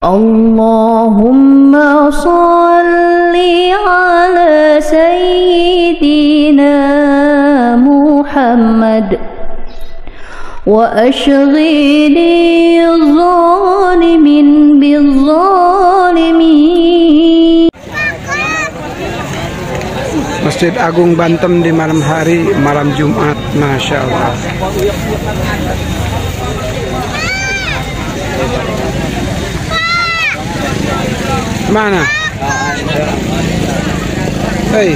Allahumma salli ala sayyidina Muhammad wa ashghili zalimin bizzalimin. Masjid Agung Banten di malam hari, malam Jumat, Masya Allah. Mana? Hei.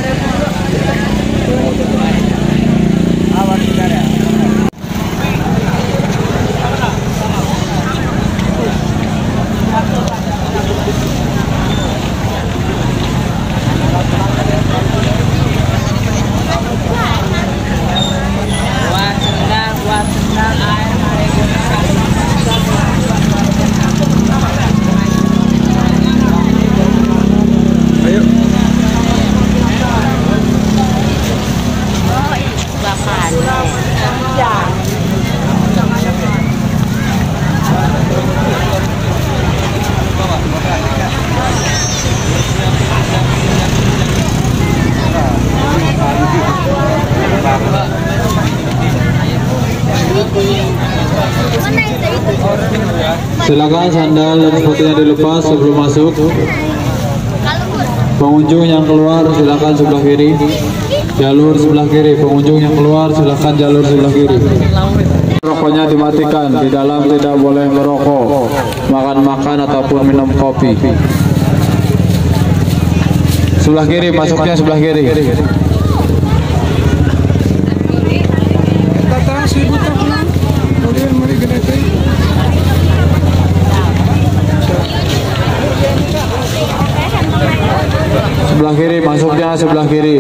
Silakan sandal dan sepatunya dilepas sebelum masuk. Pengunjung yang keluar silakan sebelah kiri. Jalur sebelah kiri. Pengunjung yang keluar silakan jalur sebelah kiri. Rokoknya dimatikan. Di dalam tidak boleh merokok, makan ataupun minum kopi. Sebelah kiri, masuknya sebelah kiri. Sebelah kiri, masuknya sebelah kiri.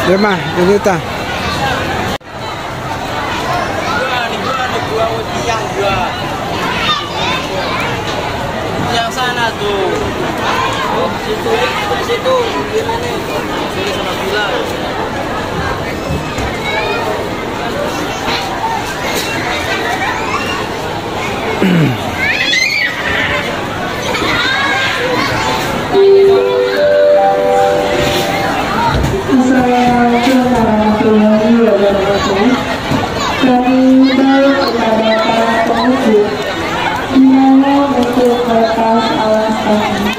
Ya mah, ini tah. Yang sana tuh. Oh, situ. Gimana? Sini sama bilang. Assalamualaikum warahmatullahi wabarakatuh. Kami himbau kepada para pengunjung diminta untuk melepas alas kaki,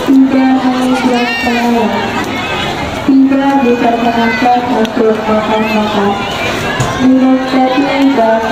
tidak menginjak pengayan, tidak diperkenankan untuk makan-makan, minum kopi dan